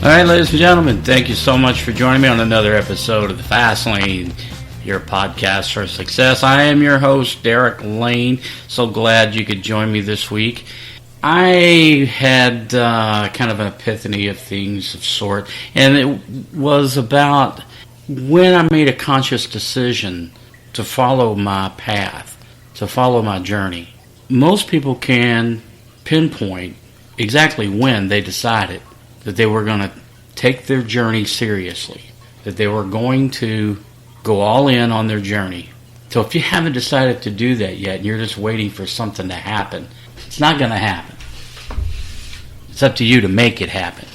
All right, ladies and gentlemen, thank you so much for joining me on another episode of The Fast Lane, your podcast for success. I am your host, Derek Lane. So glad you could join me this week. I had kind of an epiphany of things of sort, and it was about when I made a conscious decision to follow my path, to follow my journey. Most people can pinpoint exactly when they decided that they were going to take their journey seriously, that they were going to go all in on their journey. So if you haven't decided to do that yet and you're just waiting for something to happen, it's not going to happen. It's up to you to make it happen.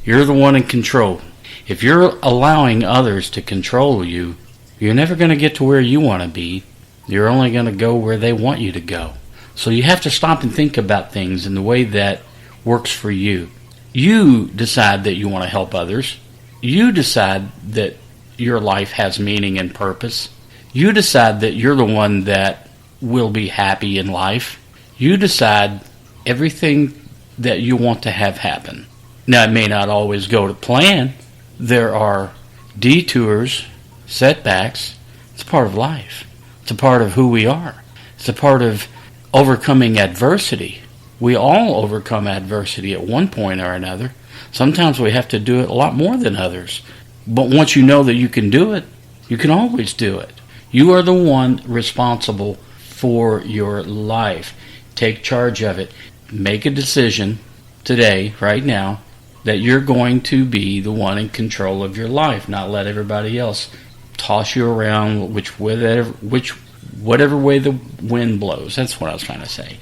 You're the one in control. If you're allowing others to control you, you're never going to get to where you want to be. You're only going to go where they want you to go. So you have to stop and think about things in the way that works for you. You decide that you want to help others. You decide that your life has meaning and purpose. You decide that you're the one that will be happy in life. You decide everything that you want to have happen. Now, it may not always go to plan. There are detours, setbacks. It's part of life. It's a part of who we are. It's a part of overcoming adversity. We all overcome adversity at one point or another. Sometimes we have to do it a lot more than others. But once you know that you can do it, you can always do it. You are the one responsible for your life. Take charge of it. Make a decision today, right now, that you're going to be the one in control of your life, not let everybody else toss you around whatever way the wind blows. That's what I was trying to say.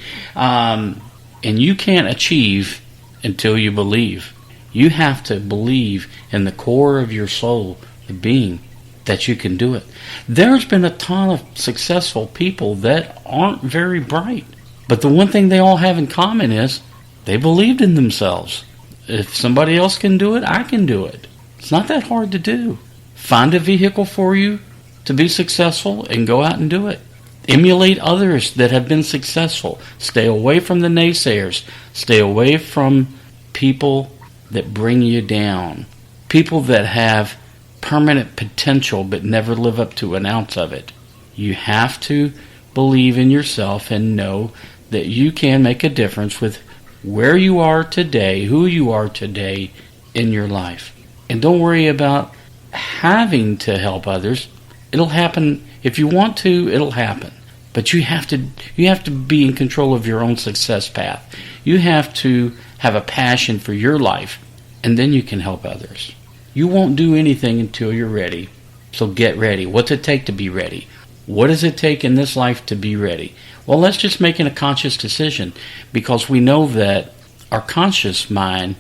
And you can't achieve until you believe. You have to believe in the core of your soul, the being, that you can do it. There's been a ton of successful people that aren't very bright. But the one thing they all have in common is they believed in themselves. If somebody else can do it, I can do it. It's not that hard to do. Find a vehicle for you to be successful and go out and do it. Emulate others that have been successful. Stay away from the naysayers. Stay away from people that bring you down. People that have permanent potential but never live up to an ounce of it. You have to believe in yourself and know that you can make a difference with where you are today, who you are today in your life. And don't worry about having to help others. It'll happen. If you want to, it'll happen. But you have to be in control of your own success path. You have to have a passion for your life, and then you can help others. You won't do anything until you're ready. So get ready. What's it take to be ready? What does it take in this life to be ready? Well, let's just make a conscious decision, because we know that our conscious mind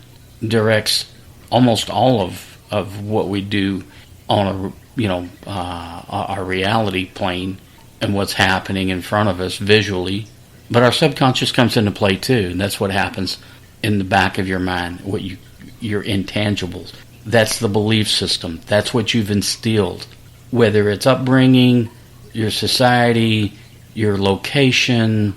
directs almost all of what we do on our reality plane and what's happening in front of us visually. But our subconscious comes into play too, and that's what happens in the back of your mind, your intangibles. That's the belief system. That's what you've instilled. Whether it's upbringing, your society, your location,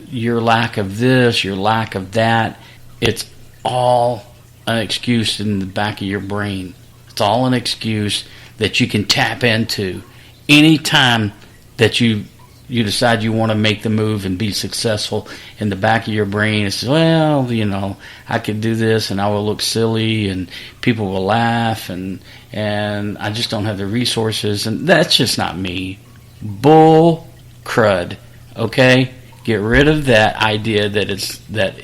your lack of this, your lack of that, it's all an excuse in the back of your brain. It's all an excuse that you can tap into anytime that you decide you want to make the move and be successful. In the back of your brain, it says, well, I could do this and I will look silly and people will laugh and I just don't have the resources, and that's just not me. Bull crud. Okay? Get rid of that idea that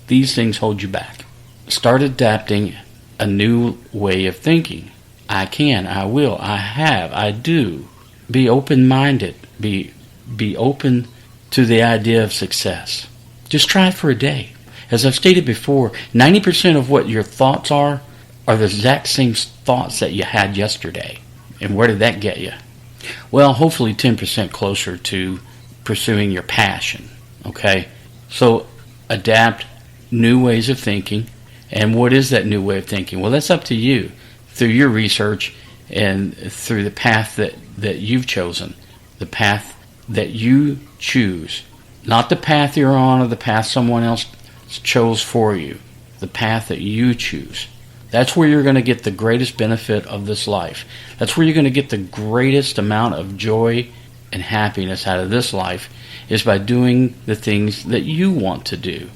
these things hold you back. Start adapting a new way of thinking. I can, I will, I have, I do. Be open-minded. Be open to the idea of success. Just try it for a day. As I've stated before, 90% of what your thoughts are the exact same thoughts that you had yesterday. And where did that get you? Well, hopefully 10% closer to pursuing your passion. Okay? So adapt new ways of thinking. And what is that new way of thinking? Well, that's up to you through your research and through the path that you've chosen. The path that you choose. Not the path you're on or the path someone else chose for you. The path that you choose. That's where you're going to get the greatest benefit of this life. That's where you're going to get the greatest amount of joy and happiness out of this life, is by doing the things that you want to do.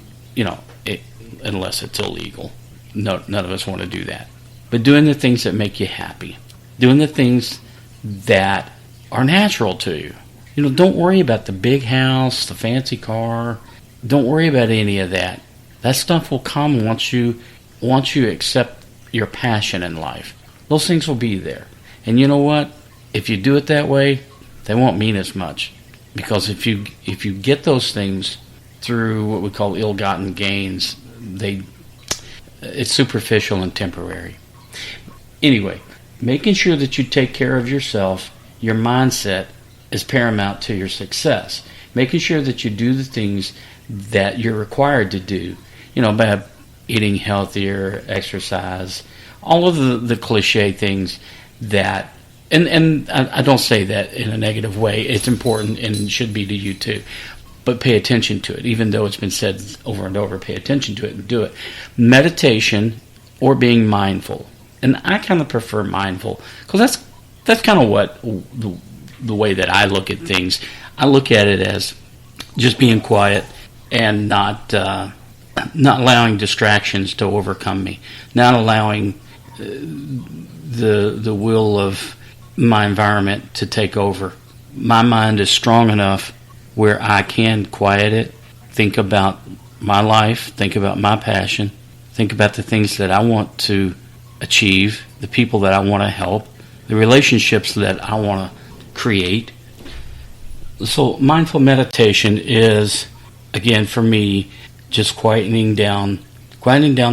Unless it's illegal. No, none of us want to do that. But doing the things that make you happy. Doing the things that are natural to you. Don't worry about the big house, the fancy car. Don't worry about any of that. That stuff will come once you accept your passion in life. Those things will be there. And you know what? If you do it that way, they won't mean as much. Because if you get those things through what we call ill-gotten gains, it's superficial and temporary. Anyway, making sure that you take care of yourself, your mindset, is paramount to your success. Making sure that you do the things that you're required to do, by eating healthier, exercise, all of the cliche things that, and I don't say that in a negative way. It's important and should be to you too. But pay attention to it, even though it's been said over and over, pay attention to it and do it. Meditation or being mindful. And I kind of prefer mindful, because that's kind of what the way that I look at things. I look at it as just being quiet and not allowing distractions to overcome me, not allowing the will of my environment to take over. My mind is strong enough where I can quiet it, think about my life, think about my passion, think about the things that I want to achieve, the people that I want to help, the relationships that I want to create. So mindful meditation is, again, for me, just quietening down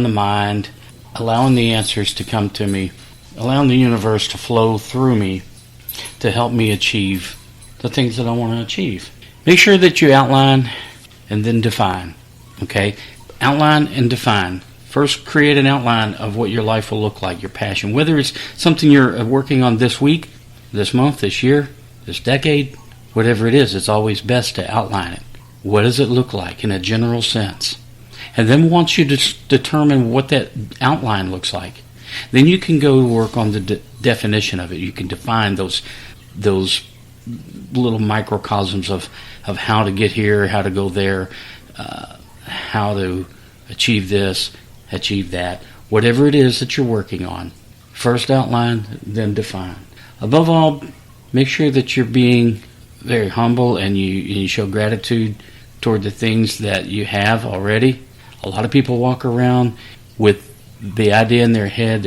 the mind, allowing the answers to come to me, allowing the universe to flow through me to help me achieve the things that I want to achieve. Make sure that you outline and then define. Okay? Outline and define. First, create an outline of what your life will look like, your passion. Whether it's something you're working on this week, this month, this year, this decade, whatever it is, it's always best to outline it. What does it look like in a general sense? And then once you determine what that outline looks like, then you can go work on the definition of it. You can define those little microcosms of how to get here, how to go there, how to achieve this, achieve that. Whatever it is that you're working on, first outline, then define. Above all, make sure that you're being very humble and you show gratitude toward the things that you have already. A lot of people walk around with the idea in their head,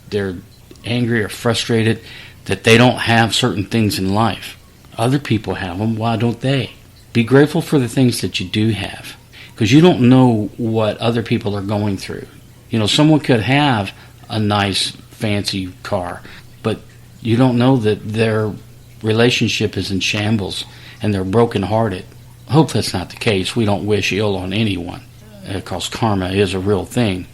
they're angry or frustrated that they don't have certain things in life. Other people have them. Why don't they? Be grateful for the things that you do have, because you don't know what other people are going through. Someone could have a nice, fancy car, but you don't know that their relationship is in shambles and they're brokenhearted. I hope that's not the case. We don't wish ill on anyone, because karma is a real thing.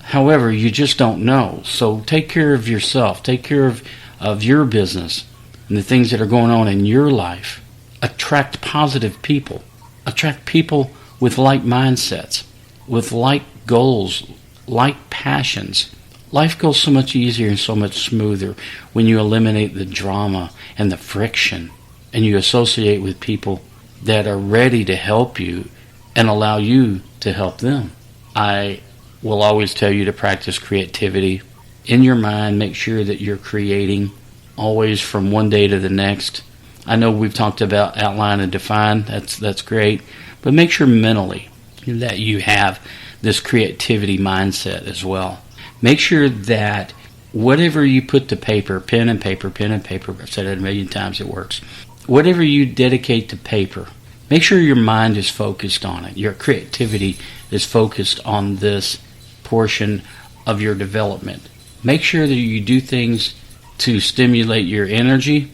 However, you just don't know. So take care of yourself. Take care of your business and the things that are going on in your life. Attract positive people. Attract people with like mindsets, with like goals, like passions. Life goes so much easier and so much smoother when you eliminate the drama and the friction, and you associate with people that are ready to help you and allow you to help them. I will always tell you to practice creativity in your mind. Make sure that you're creating always from one day to the next. I know we've talked about outline and define. That's great. But make sure mentally that you have this creativity mindset as well. Make sure that whatever you put to paper, pen and paper, I've said it a million times, it works. Whatever you dedicate to paper, make sure your mind is focused on it. Your creativity is focused on this portion of your development. Make sure that you do things to stimulate your energy,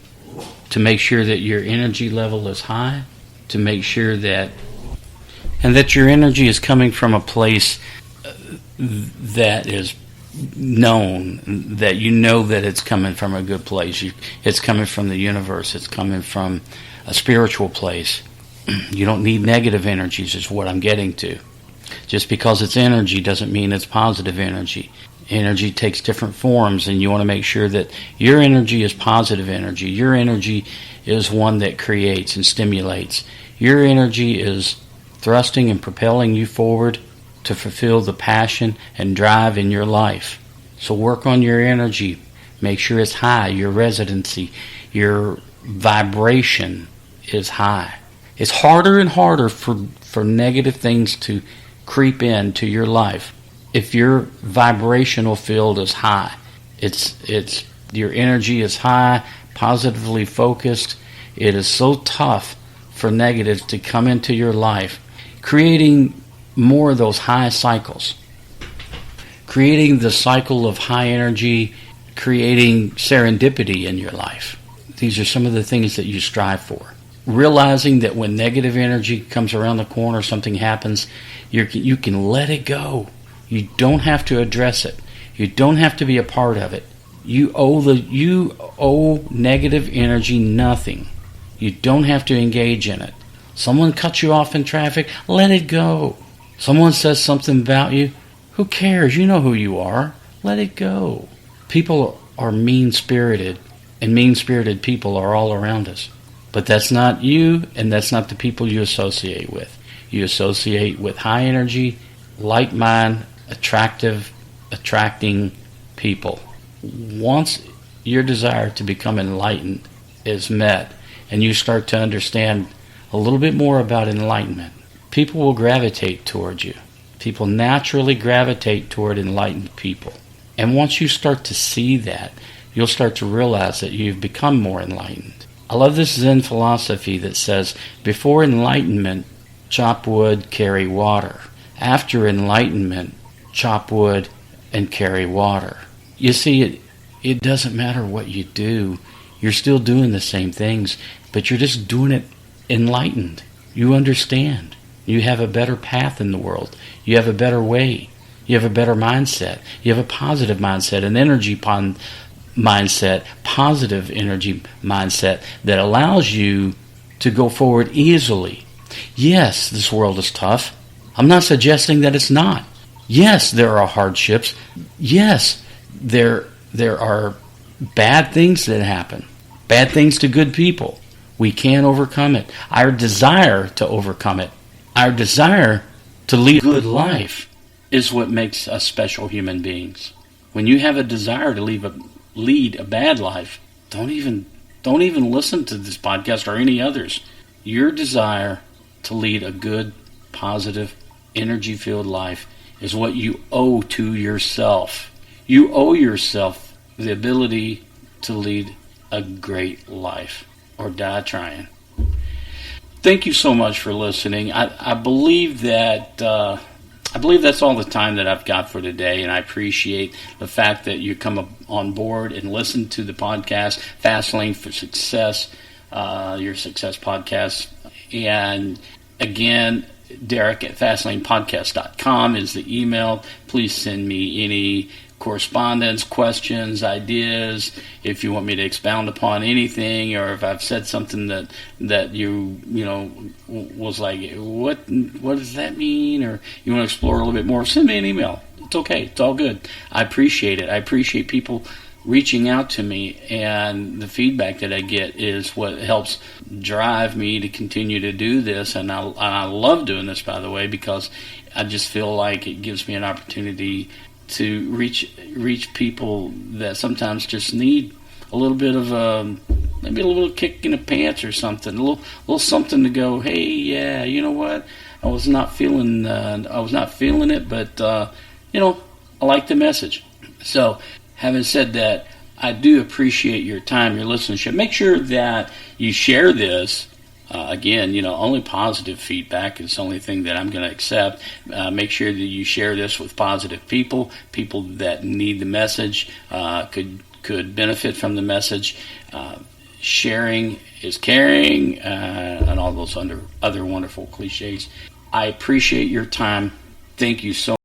to make sure that your energy level is high, to make sure that your energy is coming from a place that is known, that you know that it's coming from a good place. It's coming from the universe. It's coming from a spiritual place. You don't need negative energies is what I'm getting to. Just because it's energy doesn't mean it's positive energy. Energy takes different forms, and you want to make sure that your energy is positive energy. Your energy is one that creates and stimulates. Your energy is thrusting and propelling you forward to fulfill the passion and drive in your life. So work on your energy. Make sure it's high. Your resonancy, your vibration is high. It's harder and harder for negative things to creep into your life. If your vibrational field is high, it's your energy is high, positively focused. It is so tough for negatives to come into your life, creating more of those high cycles, creating the cycle of high energy, creating serendipity in your life. These are some of the things that you strive for. Realizing that when negative energy comes around the corner, something happens, you can let it go. You don't have to address it. You don't have to be a part of it. You owe negative energy nothing. You don't have to engage in it. Someone cuts you off in traffic, let it go. Someone says something about you, who cares? You know who you are. Let it go. People are mean-spirited, and mean-spirited people are all around us. But that's not you, and that's not the people you associate with. You associate with high energy, like mind, attracting people. Once your desire to become enlightened is met, and you start to understand a little bit more about enlightenment, people will gravitate towards you. People naturally gravitate toward enlightened people. And once you start to see that, you'll start to realize that you've become more enlightened. I love this Zen philosophy that says, before enlightenment, chop wood, carry water. After enlightenment, chop wood and carry water. You see, it doesn't matter what you do. You're still doing the same things, but you're just doing it enlightened. You understand. You have a better path in the world. You have a better way. You have a better mindset. You have a positive mindset, an energy mindset, positive energy mindset that allows you to go forward easily. Yes, this world is tough. I'm not suggesting that it's not. Yes, there are hardships. Yes, there are bad things that happen. Bad things to good people. We can overcome it. Our desire to overcome it, our desire to lead a good life is what makes us special human beings. When you have a desire to lead a bad life, don't even listen to this podcast or any others. Your desire to lead a good, positive, energy-filled life is what you owe to yourself. You owe yourself the ability to lead a great life or die trying. Thank you so much for listening. I believe that that's all the time that I've got for today, and I appreciate the fact that you come on board and listen to the podcast, Fast Lane for Success, your success podcast. And again, Derek at fastlanepodcast.com is the email. Please send me any correspondence, questions, ideas, if you want me to expound upon anything, or if I've said something that you was like, what does that mean, or you want to explore a little bit more, send me an email. It's okay. It's all good. I appreciate it. I appreciate people reaching out to me, and the feedback that I get is what helps drive me to continue to do this. And I love doing this, by the way, because I just feel like it gives me an opportunity to reach people that sometimes just need a little bit of maybe a little kick in the pants or something, a little something to go, hey, yeah, you know what? I was not feeling it, but I like the message. So, having said that, I do appreciate your time, your listenership. Make sure that you share this. Again, only positive feedback is the only thing that I'm going to accept. Make sure that you share this with positive people that need the message, could benefit from the message. Sharing is caring, and all those other wonderful cliches. I appreciate your time. Thank you so